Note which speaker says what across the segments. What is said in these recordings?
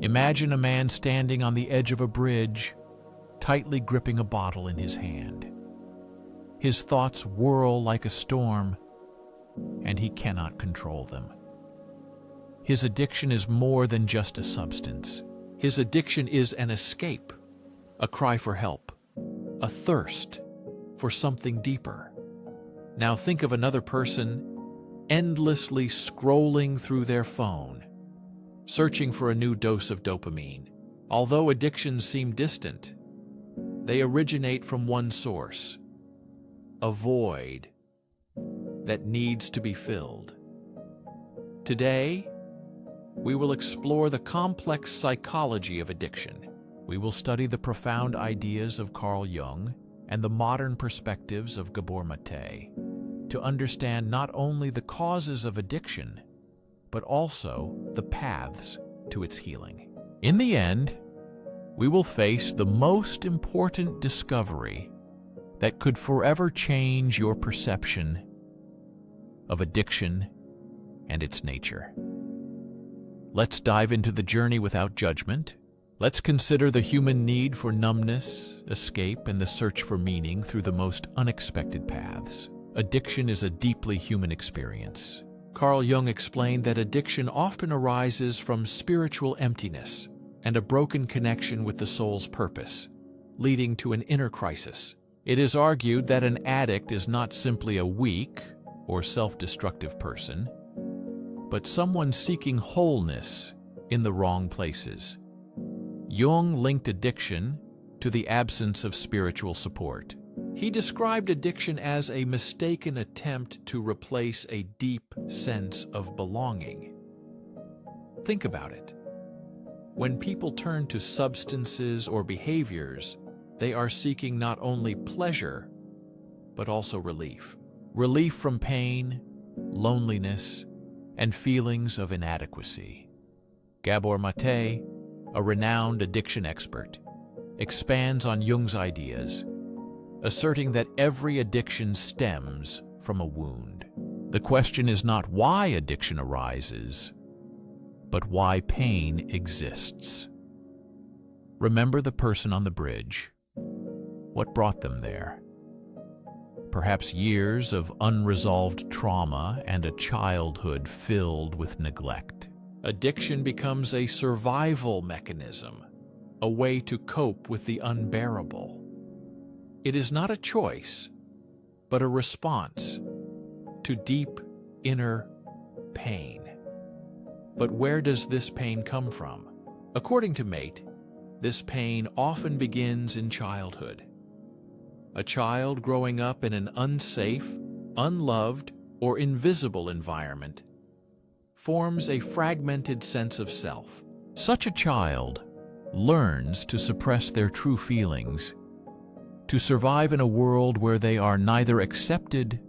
Speaker 1: Imagine a man standing on the edge of a bridge, tightly gripping a bottle in his hand. His thoughts whirl like a storm, and he cannot control them. His addiction is more than just a substance. His addiction is an escape, a cry for help, a thirst for something deeper. Now think of another person endlessly scrolling through their phone, searching for a new dose of dopamine. Although addictions seem distant, they originate from one source, a void that needs to be filled. Today, we will explore the complex psychology of addiction. We will study the profound ideas of Carl Jung and the modern perspectives of Gabor Maté to understand not only the causes of addiction, but also the paths to its healing. In the end, we will face the most important discovery that could forever change your perception of addiction and its nature. Let's dive into the journey without judgment. Let's consider the human need for numbness, escape, and the search for meaning through the most unexpected paths. Addiction is a deeply human experience. Carl Jung explained that addiction often arises from spiritual emptiness and a broken connection with the soul's purpose, leading to an inner crisis. It is argued that an addict is not simply a weak or self-destructive person, but someone seeking wholeness in the wrong places. Jung linked addiction to the absence of spiritual support. He described addiction as a mistaken attempt to replace a deep sense of belonging. Think about it. When people turn to substances or behaviors, they are seeking not only pleasure, but also relief. Relief from pain, loneliness, and feelings of inadequacy. Gabor Maté, a renowned addiction expert, expands on Jung's ideas, asserting that every addiction stems from a wound. The question is not why addiction arises, but why pain exists. Remember the person on the bridge. What brought them there? Perhaps years of unresolved trauma and a childhood filled with neglect. Addiction becomes a survival mechanism, a way to cope with the unbearable. It is not a choice, but a response to deep inner pain. But where does this pain come from? According to Maté, this pain often begins in childhood. A child growing up in an unsafe, unloved, or invisible environment forms a fragmented sense of self. Such a child learns to suppress their true feelings, to survive in a world where they are neither accepted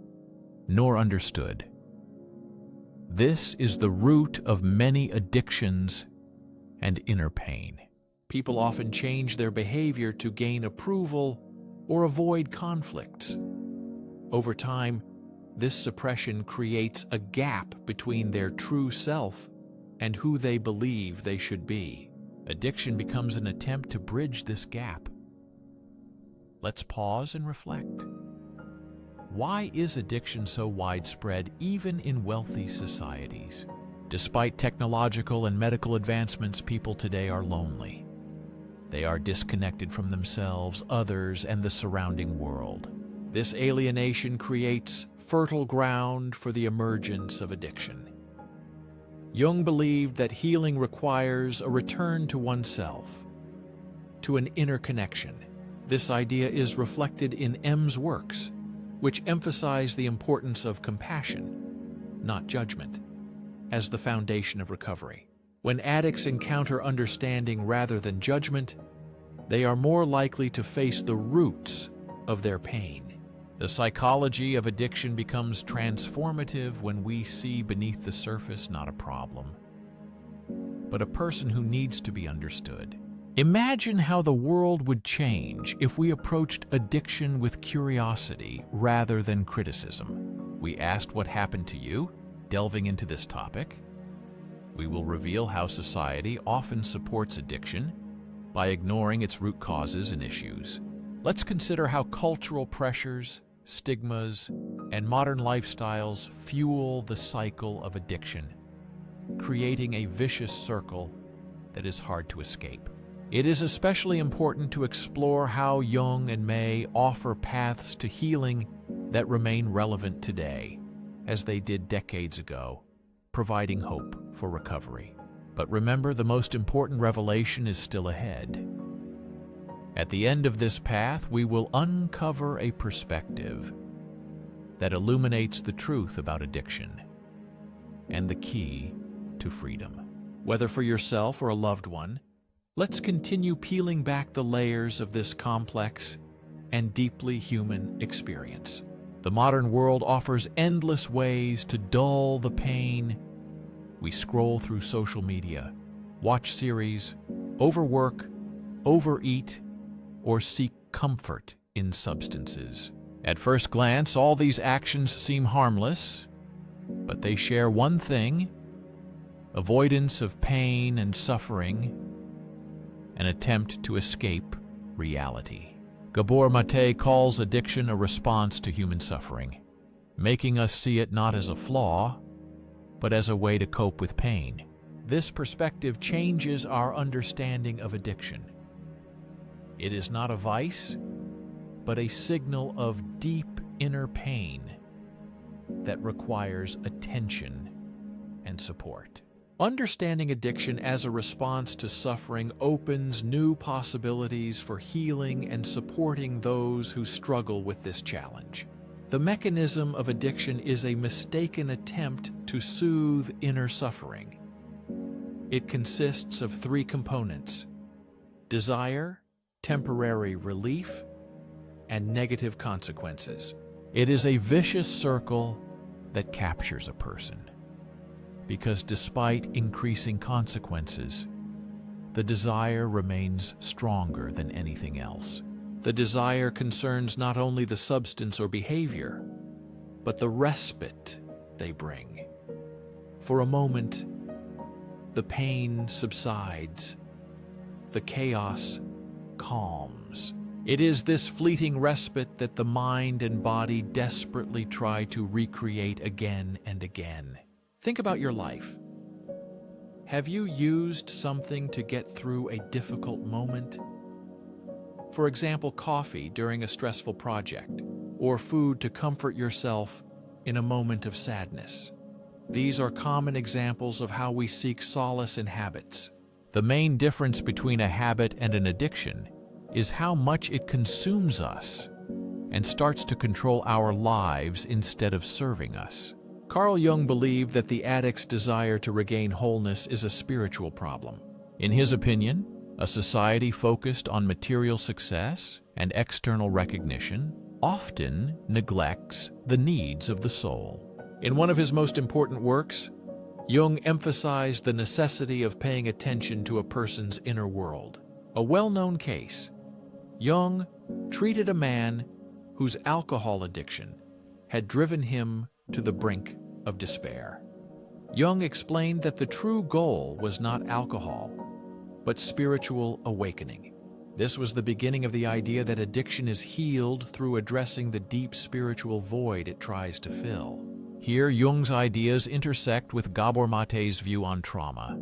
Speaker 1: nor understood. This is the root of many addictions and inner pain. People often change their behavior to gain approval or avoid conflicts. Over time, this suppression creates a gap between their true self and who they believe they should be. Addiction becomes an attempt to bridge this gap. Let's pause and reflect. Why is addiction so widespread even in wealthy societies? Despite technological and medical advancements, people today are lonely. They are disconnected from themselves, others, and the surrounding world. This alienation creates fertile ground for the emergence of addiction. Jung believed that healing requires a return to oneself, to an inner connection. This idea is reflected in M's works, which emphasize the importance of compassion, not judgment, as the foundation of recovery. When addicts encounter understanding rather than judgment, they are more likely to face the roots of their pain. The psychology of addiction becomes transformative when we see beneath the surface not a problem, but a person who needs to be understood. Imagine how the world would change if we approached addiction with curiosity rather than criticism. We asked what happened to you, delving into this topic. We will reveal how society often supports addiction by ignoring its root causes and issues. Let's consider how cultural pressures, stigmas, and modern lifestyles fuel the cycle of addiction, creating a vicious circle that is hard to escape. It is especially important to explore how Jung and May offer paths to healing that remain relevant today, as they did decades ago, providing hope for recovery. But remember, the most important revelation is still ahead. At the end of this path, we will uncover a perspective that illuminates the truth about addiction and the key to freedom. Whether for yourself or a loved one, let's continue peeling back the layers of this complex and deeply human experience. The modern world offers endless ways to dull the pain. We scroll through social media, watch series, overwork, overeat, or seek comfort in substances. At first glance, all these actions seem harmless, but they share one thing: avoidance of pain and suffering, an attempt to escape reality. Gabor Maté calls addiction a response to human suffering, making us see it not as a flaw, but as a way to cope with pain. This perspective changes our understanding of addiction. It is not a vice, but a signal of deep inner pain that requires attention and support. Understanding addiction as a response to suffering opens new possibilities for healing and supporting those who struggle with this challenge. The mechanism of addiction is a mistaken attempt to soothe inner suffering. It consists of three components: desire, temporary relief, and negative consequences. It is a vicious circle that captures a person, because despite increasing consequences, the desire remains stronger than anything else. The desire concerns not only the substance or behavior, but the respite they bring. For a moment, the pain subsides, the chaos calms. It is this fleeting respite that the mind and body desperately try to recreate again and again. Think about your life. Have you used something to get through a difficult moment? For example, coffee during a stressful project, or food to comfort yourself in a moment of sadness. These are common examples of how we seek solace in habits. The main difference between a habit and an addiction is how much it consumes us and starts to control our lives instead of serving us. Carl Jung believed that the addict's desire to regain wholeness is a spiritual problem. In his opinion, a society focused on material success and external recognition often neglects the needs of the soul. In one of his most important works, Jung emphasized the necessity of paying attention to a person's inner world. A well-known case: Jung treated a man whose alcohol addiction had driven him to the brink of despair. Jung explained that the true goal was not alcohol, but spiritual awakening. This was the beginning of the idea that addiction is healed through addressing the deep spiritual void it tries to fill. Here, Jung's ideas intersect with Gabor Maté's view on trauma.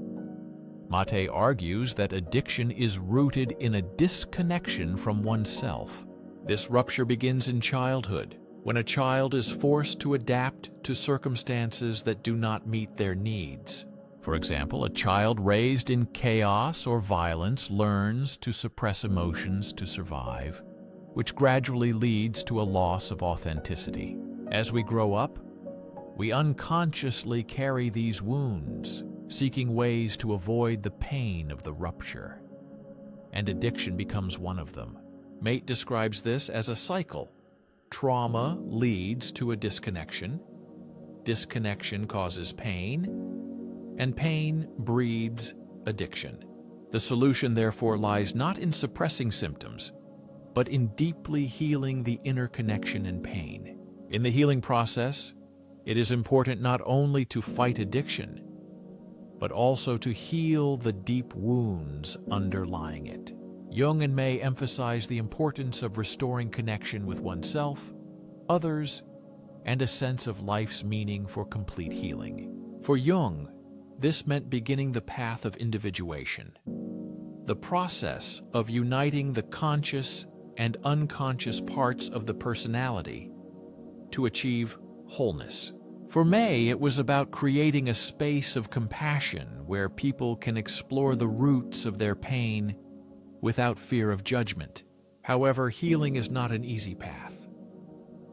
Speaker 1: Maté argues that addiction is rooted in a disconnection from oneself. This rupture begins in childhood, when a child is forced to adapt to circumstances that do not meet their needs. For example, a child raised in chaos or violence learns to suppress emotions to survive, which gradually leads to a loss of authenticity. As we grow up, we unconsciously carry these wounds, seeking ways to avoid the pain of the rupture. And addiction becomes one of them. Maté describes this as a cycle. Trauma leads to a disconnection. Disconnection causes pain, and pain breeds addiction. The solution, therefore, lies not in suppressing symptoms, but in deeply healing the inner connection and pain. In the healing process, it is important not only to fight addiction, but also to heal the deep wounds underlying it. Jung and Maté emphasize the importance of restoring connection with oneself, others, and a sense of life's meaning for complete healing. For Jung, this meant beginning the path of individuation, the process of uniting the conscious and unconscious parts of the personality to achieve wholeness. For Maté, it was about creating a space of compassion where people can explore the roots of their pain without fear of judgment. However, healing is not an easy path.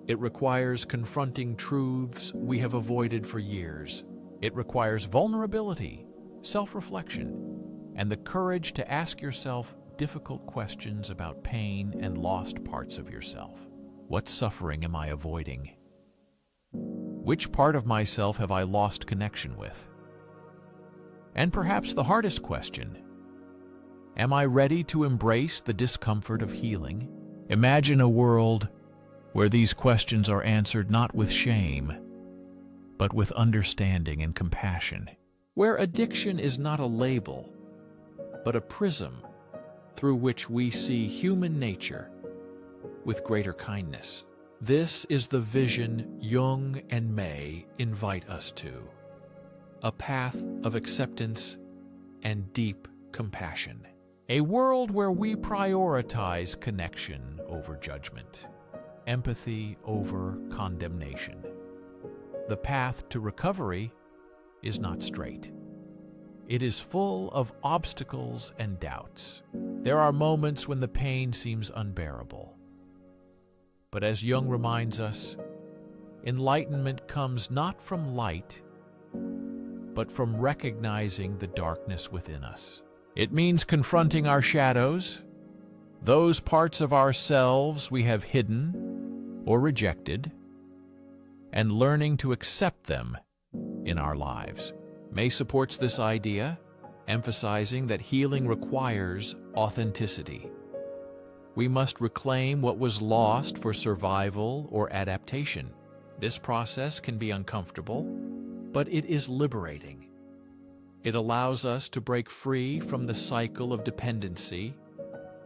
Speaker 1: It requires confronting truths we have avoided for years. It requires vulnerability, self-reflection, and the courage to ask yourself difficult questions about pain and lost parts of yourself. What suffering am I avoiding? Which part of myself have I lost connection with? And perhaps the hardest question, am I ready to embrace the discomfort of healing? Imagine a world where these questions are answered not with shame, but with understanding and compassion. Where addiction is not a label, but a prism through which we see human nature with greater kindness. This is the vision Jung and Maté invite us to, a path of acceptance and deep compassion. A world where we prioritize connection over judgment, empathy over condemnation. The path to recovery is not straight. It is full of obstacles and doubts. There are moments when the pain seems unbearable. But as Jung reminds us, enlightenment comes not from light, but from recognizing the darkness within us. It means confronting our shadows, those parts of ourselves we have hidden or rejected, and learning to accept them in our lives. Maté supports this idea, emphasizing that healing requires authenticity. We must reclaim what was lost for survival or adaptation. This process can be uncomfortable, but it is liberating. It allows us to break free from the cycle of dependency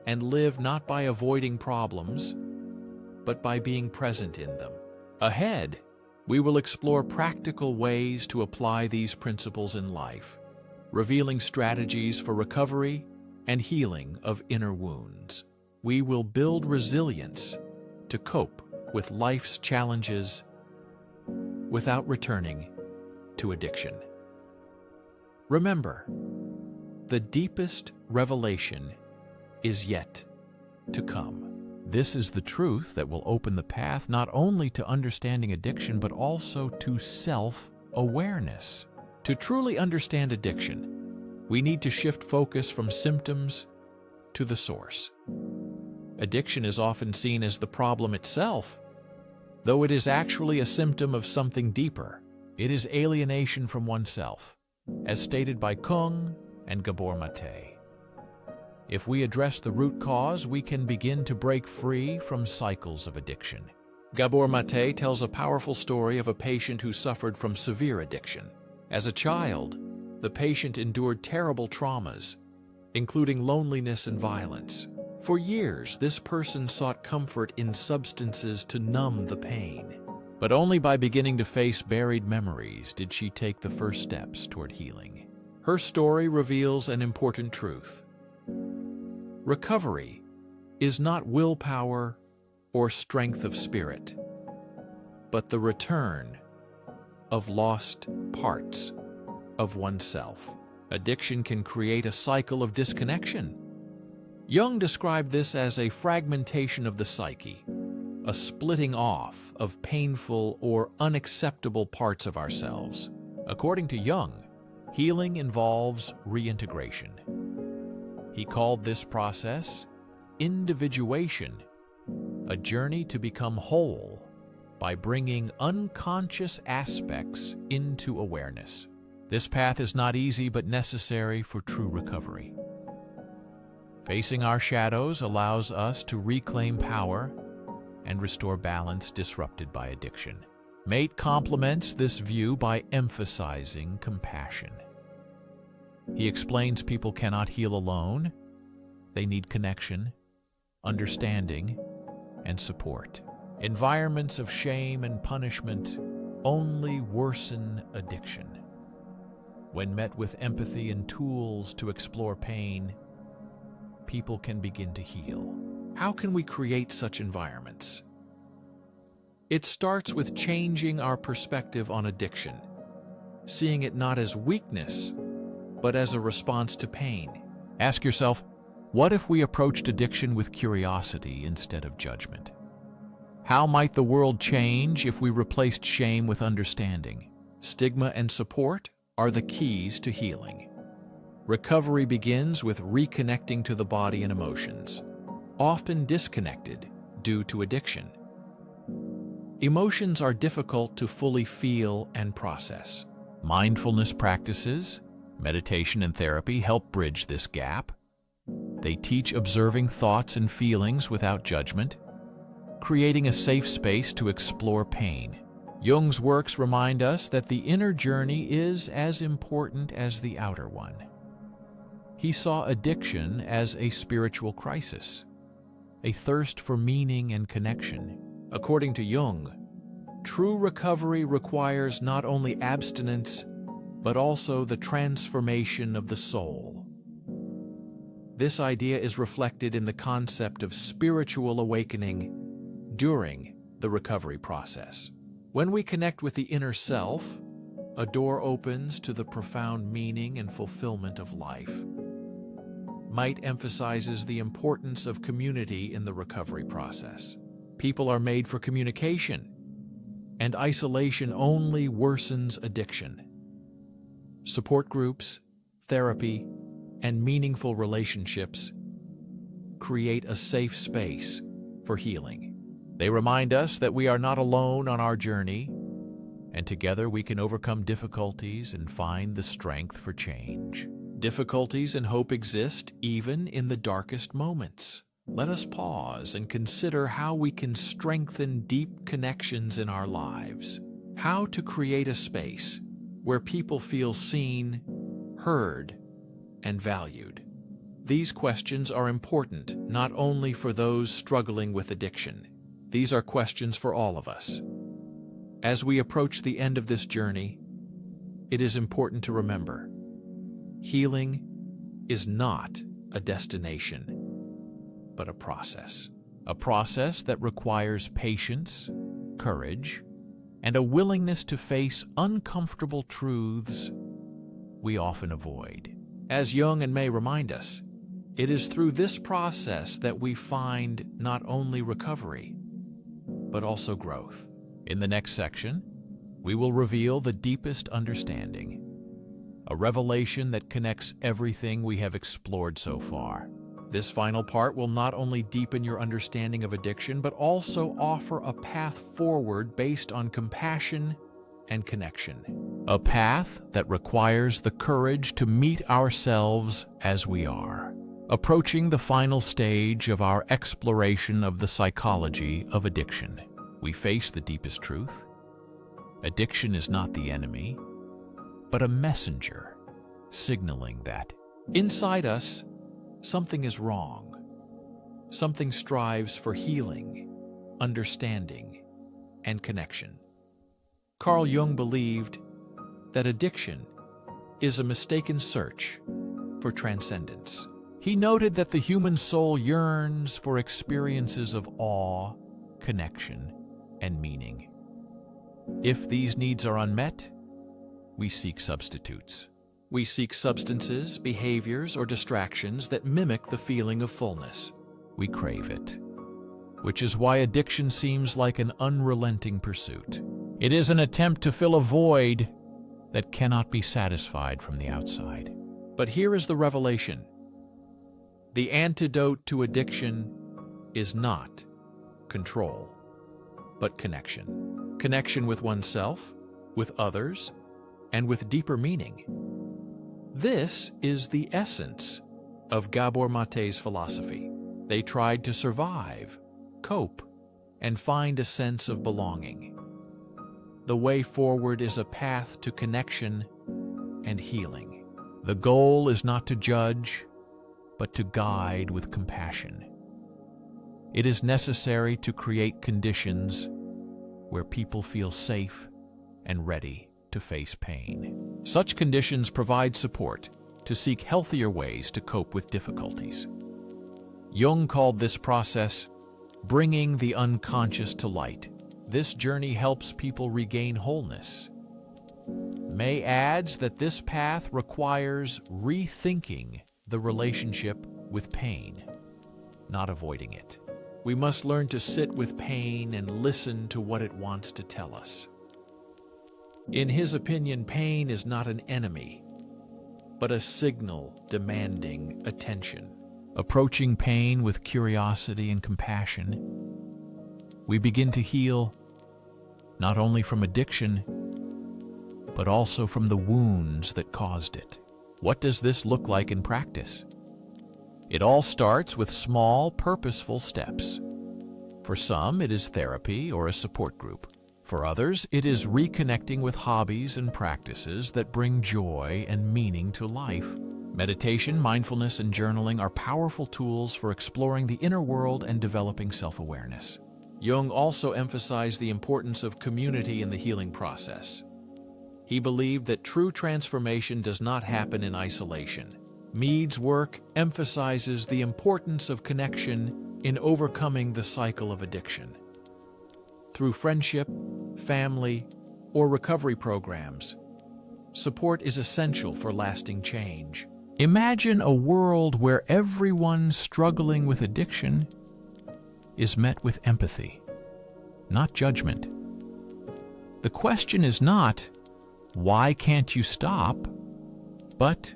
Speaker 1: and live not by avoiding problems, but by being present in them. Ahead, we will explore practical ways to apply these principles in life, revealing strategies for recovery and healing of inner wounds. We will build resilience to cope with life's challenges without returning to addiction. Remember, the deepest revelation is yet to come. This is the truth that will open the path not only to understanding addiction, but also to self-awareness. To truly understand addiction, we need to shift focus from symptoms to the source. Addiction is often seen as the problem itself, though it is actually a symptom of something deeper. It is alienation from oneself, as stated by Jung and Gabor Maté. If we address the root cause, we can begin to break free from cycles of addiction. Gabor Maté tells a powerful story of a patient who suffered from severe addiction. As a child, the patient endured terrible traumas, including loneliness and violence. For years, this person sought comfort in substances to numb the pain. But only by beginning to face buried memories did she take the first steps toward healing. Her story reveals an important truth. Recovery is not willpower or strength of spirit, but the return of lost parts of oneself. Addiction can create a cycle of disconnection. Jung described this as a fragmentation of the psyche, a splitting off of painful or unacceptable parts of ourselves. According to Jung, healing involves reintegration. He called this process individuation, a journey to become whole by bringing unconscious aspects into awareness. This path is not easy but necessary for true recovery. Facing our shadows allows us to reclaim power and restore balance disrupted by addiction. Maté complements this view by emphasizing compassion. He explains people cannot heal alone. They need connection, understanding, and support. Environments of shame and punishment only worsen addiction. When met with empathy and tools to explore pain, people can begin to heal. How can we create such environments? It starts with changing our perspective on addiction, seeing it not as weakness, but as a response to pain. Ask yourself, what if we approached addiction with curiosity instead of judgment? How might the world change if we replaced shame with understanding? Stigma and support are the keys to healing. Recovery begins with reconnecting to the body and emotions, often disconnected due to addiction. Emotions are difficult to fully feel and process. Mindfulness practices, meditation and therapy help bridge this gap. They teach observing thoughts and feelings without judgment, creating a safe space to explore pain. Jung's works remind us that the inner journey is as important as the outer one. He saw addiction as a spiritual crisis, a thirst for meaning and connection. According to Jung, true recovery requires not only abstinence, but also the transformation of the soul. This idea is reflected in the concept of spiritual awakening during the recovery process. When we connect with the inner self, a door opens to the profound meaning and fulfillment of life. Might emphasizes the importance of community in the recovery process. People are made for communication, and isolation only worsens addiction. Support groups, therapy, and meaningful relationships create a safe space for healing. They remind us that we are not alone on our journey, and together we can overcome difficulties and find the strength for change. Difficulties and hope exist even in the darkest moments. Let us pause and consider how we can strengthen deep connections in our lives. How to create a space where people feel seen, heard, and valued. These questions are important not only for those struggling with addiction. These are questions for all of us. As we approach the end of this journey, it is important to remember, healing is not a destination, but a process. A process that requires patience, courage, and a willingness to face uncomfortable truths we often avoid. As Jung and May remind us, it is through this process that we find not only recovery, but also growth. In the next section, we will reveal the deepest understanding, a revelation that connects everything we have explored so far. This final part will not only deepen your understanding of addiction, but also offer a path forward based on compassion and connection. A path that requires the courage to meet ourselves as we are. Approaching the final stage of our exploration of the psychology of addiction, we face the deepest truth. Addiction is not the enemy, but a messenger, signaling that inside us, something is wrong. Something strives for healing, understanding, and connection. Carl Jung believed that addiction is a mistaken search for transcendence. He noted that the human soul yearns for experiences of awe, connection, and meaning. If these needs are unmet, we seek substitutes. We seek substances, behaviors, or distractions that mimic the feeling of fullness. We crave it, which is why addiction seems like an unrelenting pursuit. It is an attempt to fill a void that cannot be satisfied from the outside. But here is the revelation. The antidote to addiction is not control, but connection. Connection with oneself, with others, and with deeper meaning. This is the essence of Gabor Maté's philosophy. They tried to survive, cope, and find a sense of belonging. The way forward is a path to connection and healing. The goal is not to judge, but to guide with compassion. It is necessary to create conditions where people feel safe and ready to face pain. Such conditions provide support to seek healthier ways to cope with difficulties. Jung called this process bringing the unconscious to light. This journey helps people regain wholeness. May adds that this path requires rethinking the relationship with pain, not avoiding it. We must learn to sit with pain and listen to what it wants to tell us. In his opinion, pain is not an enemy, but a signal demanding attention. Approaching pain with curiosity and compassion, we begin to heal not only from addiction, but also from the wounds that caused it. What does this look like in practice? It all starts with small, purposeful steps. For some, it is therapy or a support group. For others, it is reconnecting with hobbies and practices that bring joy and meaning to life. Meditation, mindfulness, and journaling are powerful tools for exploring the inner world and developing self-awareness. Jung also emphasized the importance of community in the healing process. He believed that true transformation does not happen in isolation. Mead's work emphasizes the importance of connection in overcoming the cycle of addiction. Through friendship, family, or recovery programs, support is essential for lasting change. Imagine a world where everyone struggling with addiction is met with empathy, not judgment. The question is not, why can't you stop? But,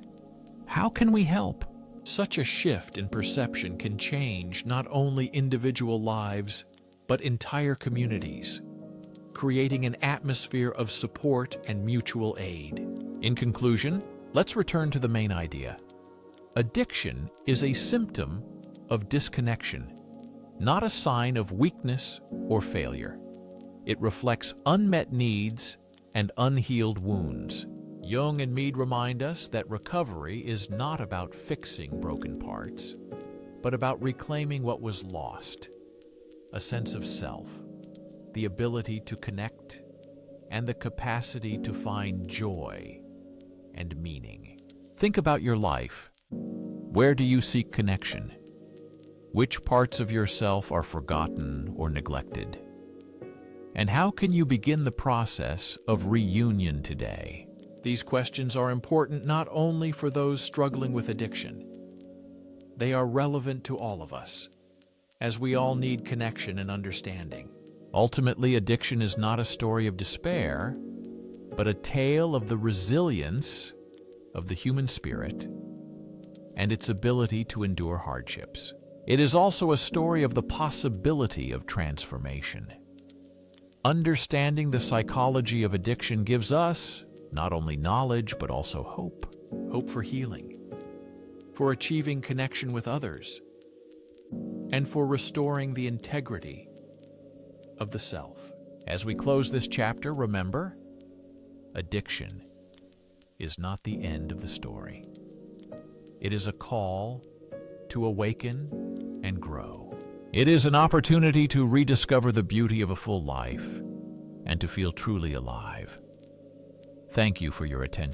Speaker 1: how can we help? Such a shift in perception can change not only individual lives, but entire communities, creating an atmosphere of support and mutual aid. In conclusion, let's return to the main idea. Addiction is a symptom of disconnection, not a sign of weakness or failure. It reflects unmet needs and unhealed wounds. Jung and Mead remind us that recovery is not about fixing broken parts, but about reclaiming what was lost, a sense of self, the ability to connect, and the capacity to find joy and meaning. Think about your life. Where do you seek connection? Which parts of yourself are forgotten or neglected? And how can you begin the process of reunion today? These questions are important not only for those struggling with addiction. They are relevant to all of us, as we all need connection and understanding. Ultimately, addiction is not a story of despair, but a tale of the resilience of the human spirit and its ability to endure hardships. It is also a story of the possibility of transformation. Understanding the psychology of addiction gives us not only knowledge, but also hope. Hope for healing, for achieving connection with others, and for restoring the integrity of the self. As we close this chapter, remember, addiction is not the end of the story. It is a call to awaken and grow. It is an opportunity to rediscover the beauty of a full life and to feel truly alive. Thank you for your attention.